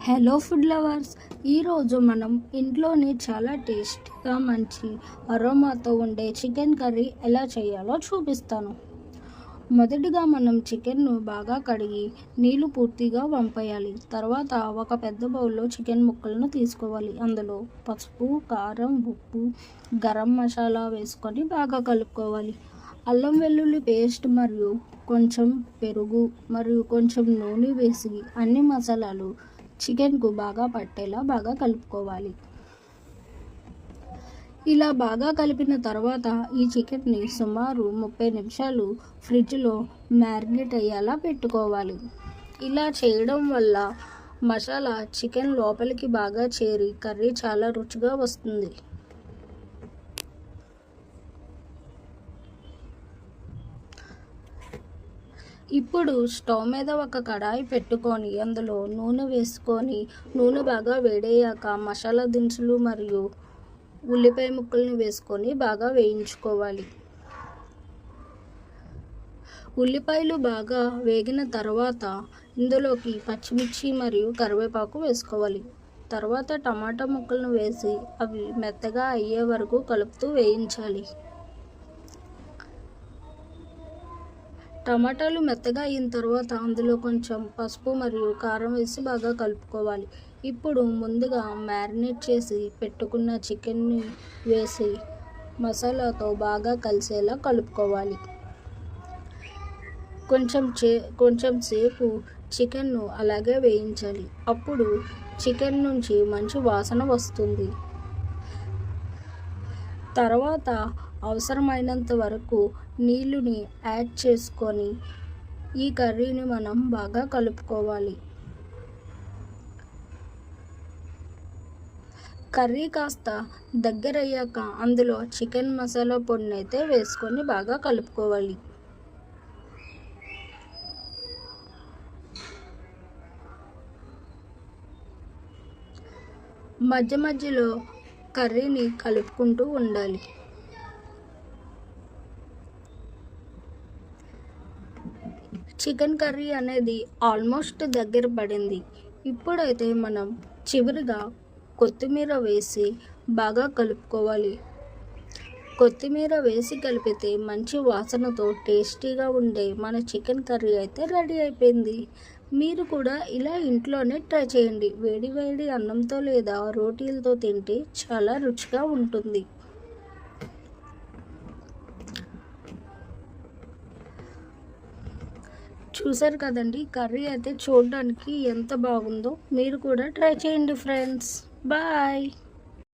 Hello food lovers, ఈరోజు మనం ఇంట్లోనే చాలా టేస్టీగా మంచి అరోమాతో ఉండే చికెన్ కర్రీ ఎలా చేయాలో చూపిస్తాను. మొదటిగా మనం చికెన్ను బాగా కడిగి నీళ్లు పూర్తిగా వంపేయాలి. తర్వాత ఒక పెద్ద బౌల్లో చికెన్ ముక్కలను తీసుకోవాలి. అందులో పసుపు, కారం, ఉప్పు, గరం మసాలా వేసుకొని బాగా కలుపుకోవాలి. అల్లం వెల్లుల్లి పేస్ట్ మరియు కొంచెం పెరుగు మరియు కొంచెం నూనె వేసి అన్ని మసాలాలు చికెన్కు బాగా పట్టేలా బాగా కలుపుకోవాలి. ఇలా బాగా కలిపిన తర్వాత ఈ చికెన్ని సుమారు 30 నిమిషాలు ఫ్రిడ్జ్లో మ్యారినేట్ అయ్యేలా పెట్టుకోవాలి. ఇలా చేయడం వల్ల మసాలా చికెన్ లోపలికి బాగా చేరి కర్రీ చాలా రుచిగా వస్తుంది. ఇప్పుడు స్టవ్ మీద ఒక కడాయి పెట్టుకొని అందులో నూనె వేసుకొని నూనె బాగా వేడయ్యాక మసాలా దినుసులు మరియు ఉల్లిపాయ ముక్కలను వేసుకొని బాగా వేయించుకోవాలి. ఉల్లిపాయలు బాగా వేగిన తర్వాత ఇందులోకి పచ్చిమిర్చి మరియు కరివేపాకు వేసుకోవాలి. తర్వాత టమాటా ముక్కలను వేసి అవి మెత్తగా అయ్యే వరకు కలుపుతూ వేయించాలి. టమాటాలు మెత్తగా అయిన తర్వాత అందులో కొంచెం పసుపు మరియు కారం వేసి బాగా కలుపుకోవాలి. ఇప్పుడు ముందుగా మ్యారినేట్ చేసి పెట్టుకున్న చికెన్ని వేసి మసాలాతో బాగా కలిసేలా కలుపుకోవాలి. కొంచెం సేపు చికెన్ను అలాగే వేయించాలి. అప్పుడు చికెన్ నుంచి మంచి వాసన వస్తుంది. తర్వాత అవసరమైనంత వరకు నీళ్ళుని యాడ్ చేసుకొని ఈ కర్రీని మనం బాగా కలుపుకోవాలి. కర్రీ కాస్త దగ్గరయ్యాక అందులో చికెన్ మసాలా పొడిని అయితే వేసుకొని బాగా కలుపుకోవాలి. మధ్య మధ్యలో కర్రీని కలుపుకుంటూ ఉండాలి. చికెన్ కర్రీ అనేది ఆల్మోస్ట్ దగ్గర పడింది. ఇప్పుడైతే మనం చివరిగా కొత్తిమీర వేసి బాగా కలుపుకోవాలి. కొత్తిమీర వేసి కలిపితే మంచి వాసనతో టేస్టీగా ఉండే మన చికెన్ కర్రీ అయితే రెడీ అయిపోయింది. మీరు కూడా ఇలా ఇంట్లోనే ట్రై చేయండి. వేడి వేడి అన్నంతో లేదా రోటీలతో తింటే చాలా రుచిగా ఉంటుంది. చూసారు కదండి, కర్రీ అయితే చూడడానికి ఎంత బాగుందో. మీరు కూడా ట్రై చేయండి ఫ్రెండ్స్. బాయ్.